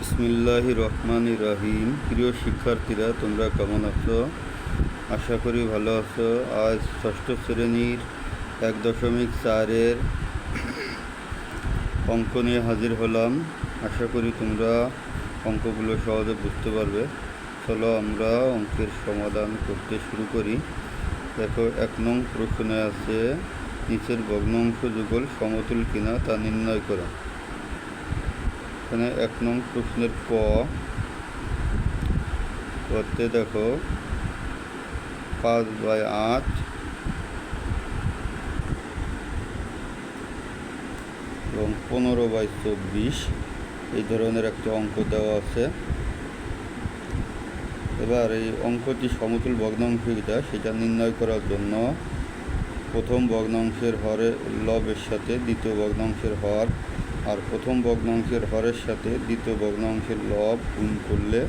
বিসমিল্লাহির রহমানির রহিম। প্রিয় শিক্ষার্থীরা, তোমরা কেমন আছো? আশা করি ভালো আছো। আজ ষষ্ঠ শ্রেণীর 1.4-এর অঙ্ক নিয়ে হাজির হলাম। আশা করি তোমরা অঙ্কগুলো সহজে বুঝতে পারবে। চলো আমরা অঙ্কের সমাধান করতে শুরু করি। দেখো, 1 নং প্রশ্নে আছে নিচের ভগ্নাংশ যুগল সমতুল কিনা তা নির্ণয় করো। এখানে 1 নং প্রশ্নের করতে দেখো 5/8 এবং 15/24 এই ধরনের একটা অঙ্ক দেওয়া আছে। এবার এই অঙ্কটি সমতুল ভগ্নাংশ কিনা সেটা নির্ণয় করার জন্য প্রথম ভগ্নাংশের হরের লবের সাথে দ্বিতীয় ভগ্নাংশের হর আর প্রথম ভগ্নাংশের হরের সাথে দ্বিতীয় ভগ্নাংশের লব গুণ করলে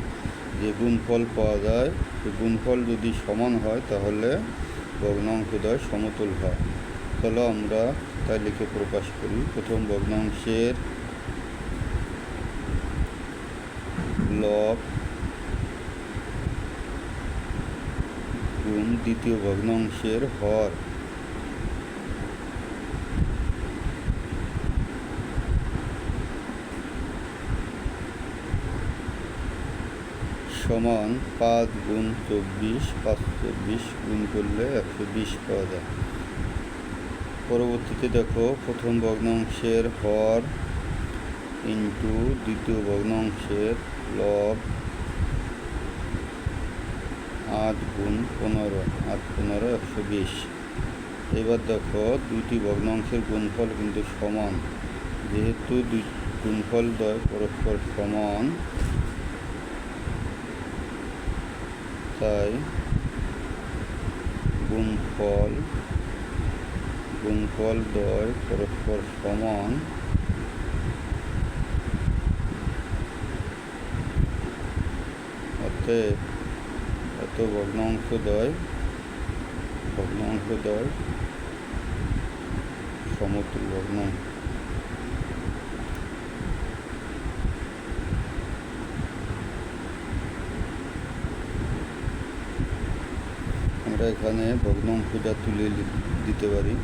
যে গুণফল পাওয়া যায়, সেই গুণফল যদি সমান হয় তাহলে ভগ্নাংশদ্বয় সমতুল হয়। চলো আমরা তাই লিখে প্রকাশ করি। প্রথম ভগ্নাংশের লব গুণ দ্বিতীয় ভগ্নাংশের হর সমান 5 গুণ 24, 524 গুণ করলে 120 পাওয়া যায়। পরবর্তীতে দেখো, প্রথম ভগ্নাংশের হর ইন্টু দ্বিতীয় ভগ্নাংশের লব 8 গুণ 15, 8 15 120। এবার দেখো, দুইটি ভগ্নাংশের গুণফল কিন্তু সমান। যেহেতু দুই গুণফল দ্বয় পরস্পর সমান, তাই গুণফল দ্বয় পরস্পর সমান, অতএব এত ভগ্নাংশ দ্বয় সমতুল ভগ্নাংশ। আমরা এখানে ভগ্নাংশটা তুলে দিতে পারি।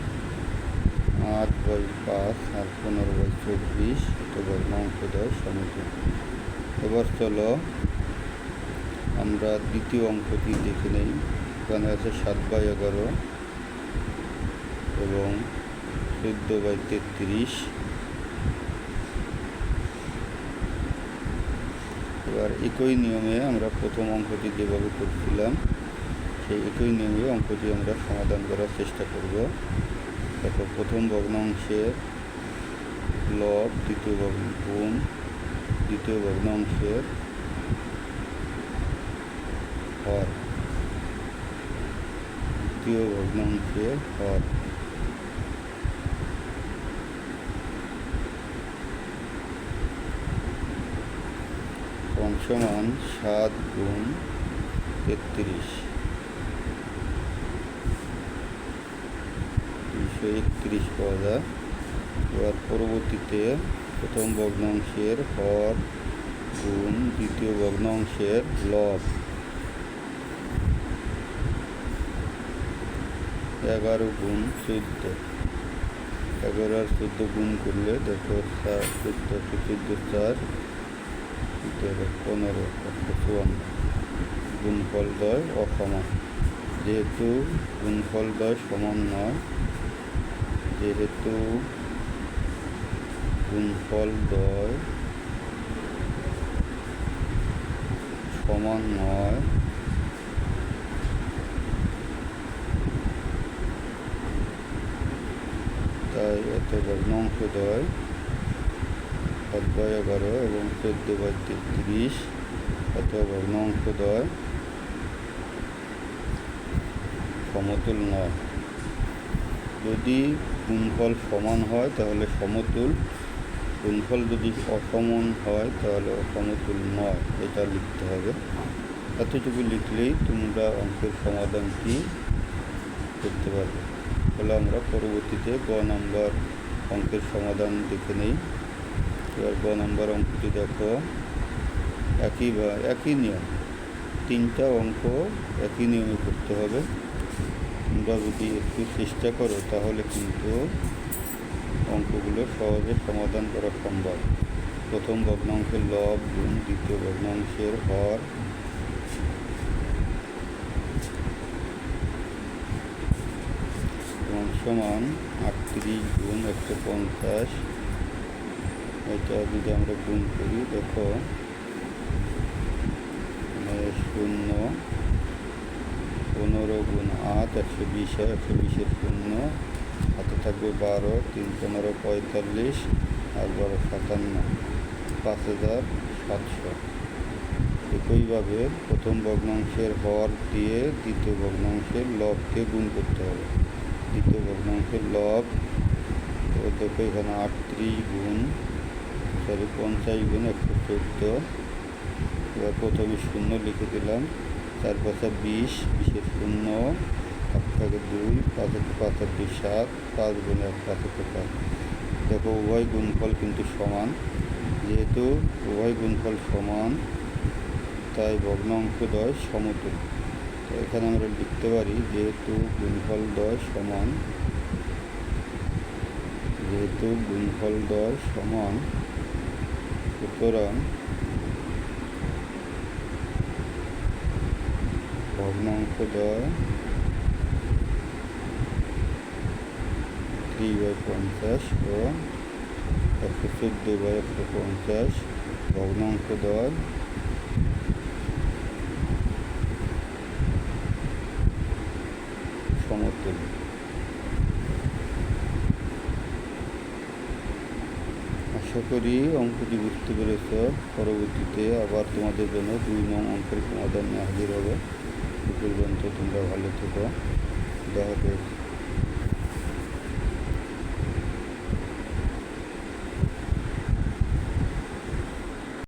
8/5 আর 15/24 এটা ভগ্নাংশদ্বয় সমতুল। এবার চলো আমরা দ্বিতীয় অঙ্কটি দেখে নেই। এখানে আছে 7/11 এবং 14/33। এবার একই নিয়মে আমরা প্রথম অঙ্কটি যেভাবে করছিলাম সেই একই নিয়মে অঙ্কটি আমরা সমাধান করার চেষ্টা করব। দেখো, প্রথম ভগ্নাংশের লব গুণ দ্বিতীয় ভগ্নাংশের হর, দ্বিতীয় ভগ্নাংশের হর সমান 7 গুণ 33, 231 পাওয়া যায়। এবার পরবর্তীতে প্রথম ভগ্নাংশের হর গুণ দ্বিতীয় ভগ্নাংশের লব 11 গুণ 14, 11 আর 14 গুণ করলে দেখো 14 4 15 154। গুণফল দ্বয় অসমান। যেহেতু গুণফল দ্বয় সমান নয়, তাই এত ভগ্নাংশদ্বয় 7/11 এবং 14/33 এত ভগ্নাংশদ্বয় সমতুল নয়। যদি গুণফল সমান হয় তাহলে সমতুল, গুণফল যদি অসমান হয় তাহলে অসমতুল নয়, এটা লিখতে হবে। এতটুকু লিখলেই তোমরা অঙ্কের সমাধানটি করতে পারবে। তাহলে আমরা পরবর্তীতে গ নম্বর অঙ্কের সমাধান দেখে নেই। এবার গ নম্বর অঙ্কটি দেখো, একই নিয়ম, তিনটা অঙ্ক একই নিয়মে করতে হবে। তোমরা যদি একটু চেষ্টা করো তাহলে কিন্তু অঙ্কগুলো সহজে সমাধান করা সম্ভব। প্রথম ভগ্নাংশের লব গুণ দ্বিতীয় ভগ্নাংশের হর সমান 38 গুণ 150। এটা যদি আমরা গুণ করি, দেখো 0, 15 গুণ 8 120 হয়, 120-এর 0 হাতে থাকবে 12, 3 15 45 আর 12 57, 5700। একইভাবে প্রথম ভগ্নাংশের হর দিয়ে দ্বিতীয় ভগ্নাংশের লবকে গুণ করতে হবে। দ্বিতীয় ভগ্নাংশের লব, দেখো এখানে 38 গুণ 50 গুণ 114। এবার প্রথমে 0 লিখে দিলাম, 4 5 20, 20-এর 0 হাত থাকে 2, 5 5 2 7, 5 গুণ 1 5 5। দেখো উভয় গুণফল কিন্তু সমান। যেহেতু উভয় গুণফল সমান তাই ভগ্নাংশদ্বয় সমতুল। তো এখানে আমরা লিখতে পারি যেহেতু গুণফলদ্বয় সমান, সুতরাং ভগ্নাংশদ্বয় 3/50 ও 114/150 ভগ্নাংশদ্বয় সমতুল। আশা করি অঙ্কটি বুঝতে পেরেছ। পরবর্তীতে আবার তোমাদের জন্য 2 নং অঙ্কের সমাধান নিয়ে হাজির হবে। সে পর্যন্ত তোমরা ভালো থেকো। দেখা হবে।